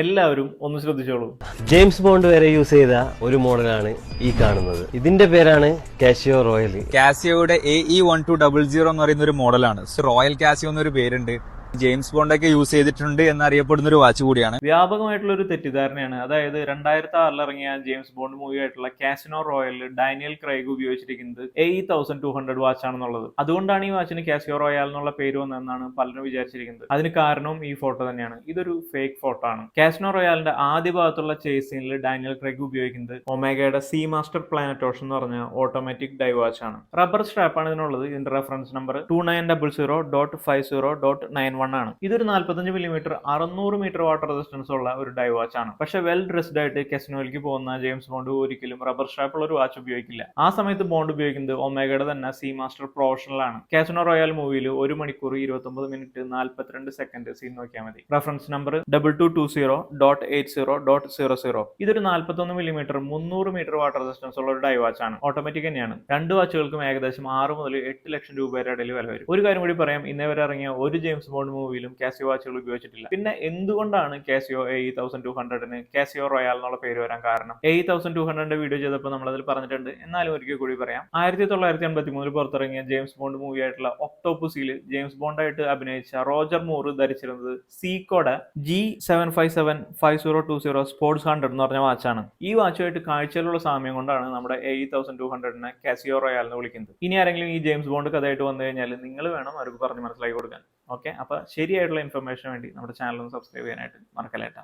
എല്ലാവരും ഒന്ന് ശ്രദ്ധിച്ചോളൂ. ജെയിംസ് ബോണ്ട് വരെ യൂസ് ചെയ്ത ഒരു മോഡലാണ് ഈ കാണുന്നത്. ഇതിന്റെ പേരാണ് കാസിയോ റോയൽ. കാസിയോയുടെ AE1200 എന്ന് പറയുന്ന ഒരു മോഡലാണ്. റോയൽ കാസിയോ എന്നൊരു പേരുണ്ട്. ജെയിംസ് ബോണ്ട് ഒക്കെ യൂസ് ചെയ്തിട്ടുണ്ട് എന്നറിയപ്പെടുന്ന ഒരു വാച്ച് കൂടിയാണ്. വ്യാപകമായിട്ടുള്ള ഒരു തെറ്റിദ്ധാരണയാണ്. അതായത് 2006 ഇറങ്ങിയ ജെയിംസ് ബോണ്ട് മൂവി ആയിട്ടുള്ള കാസിനോ റോയലിൽ ഡാനിയൽ ക്രൈഗ് ഉപയോഗിച്ചിരിക്കുന്നത് AE1200 വാച്ച് ആണെന്നുള്ളത്. അതുകൊണ്ടാണ് ഈ വാച്ചിന് കാസിയോ റോയൽ എന്നുള്ള പേര് വന്നതെന്നാണ് പലരും വിചാരിച്ചിരിക്കുന്നത്. അതിന് കാരണവും ഈ ഫോട്ടോ തന്നെയാണ്. ഇതൊരു ഫേക്ക് ഫോട്ടോ ആണ്. കാസിനോ റോയലിന്റെ ആദ്യ ഭാഗത്തുള്ള ചേസ് സീനിൽ ഡാനിയൽ ക്രൈഗ് ഉപയോഗിക്കുന്നത് ഒമേഗയുടെ സീ മാസ്റ്റർ പ്ലാനറ്റോഷൻ എന്ന് പറഞ്ഞ ഓട്ടോമാറ്റിക് ഡൈ വാച്ച് ആണ്. റബ്ബർ സ്ട്രാപ്പ് ആണ് ഇതിനുള്ളത്. ഇതിന്റെ റെഫറൻസ് നമ്പർ 2900.50.91 ആണ്. ഇതൊരു 45 മില്ലിമീറ്റർ 600 മീറ്റർ വാട്ടർ റെസിസ്റ്റൻസ് ഉള്ള ഒരു ഡൈ വാച്ച് ആണ്. പക്ഷെ വെൽ ഡ്രസ്ഡ് ആയിട്ട് കസിനോയിലേക്ക് പോകുന്ന ജെയിംസ് ബോണ്ട് ഒരിക്കലും റബ്ബർ സ്ട്രാപ്പ് ഉള്ള ഒരു വാച്ച് ഉപയോഗിക്കില്ല. ആ സമയത്ത് ബോണ്ട് ഉപയോഗിക്കുന്നത് ഒമേഗയുടെ തന്നെ സീ മാസ്റ്റർ പ്രൊഫഷണൽ ആണ്. കാസിനോ റോയൽ മൂവിയിൽ 1 മണിക്കൂർ 29 മിനിറ്റ് 42 സെക്കൻഡ് സീൻ നോക്കിയാൽ മതി. Reference number 2220.80.00. ഇതൊരു 41 മില്ലിമീറ്റർ 300 മീറ്റർ വാട്ടർ റെസിസ്റ്റൻസ് ഉള്ള ഒരു ഡൈ വാച്ച് ആണ്. ഓട്ടോമാറ്റിക് തന്നെയാണ്. രണ്ട് വാച്ചുകൾക്കും ഏകദേശം 6 മുതൽ 8 ലക്ഷം രൂപയുടെ ഇടയിൽ വില വരും. ഒരു കാര്യം കൂടി പറയാം, ഇന്നേ വരെ ഇറങ്ങിയ ഒരു ജെയിംസ് ബോണ്ട് മൂവിയിലും കാസിയോ വാച്ചുകൾ ഉപയോഗിച്ചിട്ടില്ല. പിന്നെ എന്തുകൊണ്ടാണ് കാസിയോ AE1200ന് കാസിയോ റോയൽ എന്നുള്ള പേര് വരാൻ കാരണം? AE1200ന്റെ വീഡിയോ ചെയ്തപ്പോൾ നമ്മൾ അതിൽ പറഞ്ഞിട്ടുണ്ട്. എന്നാലും ഒരിക്കൽ കൂടി പറയാം. 1983 പുറത്തിറങ്ങിയ ജെയിംസ് ബോണ്ട് മൂവി ആയിട്ടുള്ള ഒക്ടോപസിൽ ജെയിംസ് ബോണ്ട് ആയിട്ട് അഭിനയിച്ച റോജർ മൂർ ധരിച്ചിരുന്നത് സീക്കോടെ G7575020 സ്പോർട്സ് 100 എന്ന് പറഞ്ഞ വാച്ചാണ്. ഈ വാച്ചുമായിട്ട് കാഴ്ചയിലുള്ള സാമ്യം കൊണ്ടാണ് നമ്മുടെ AE1200നെ കാസിയോ റോയൽ എന്ന് വിളിക്കുന്നത്. ഇനി ആരെങ്കിലും ഈ ജെയിംസ് ബോണ്ട് കഥയായിട്ട് വന്നു കഴിഞ്ഞാൽ നിങ്ങൾ വേണം അവർക്ക് പറഞ്ഞ് മനസ്സിലാക്കി കൊടുക്കാൻ. ഓക്കെ, അപ്പൊ ശരിയായിട്ടുള്ള ഇൻഫർമേഷന് വേണ്ടി നമ്മുടെ ചാനൽ ഒന്ന് സബ്സ്ക്രൈബ് ചെയ്യാനായിട്ട് മറക്കല്ലേട്ടാ.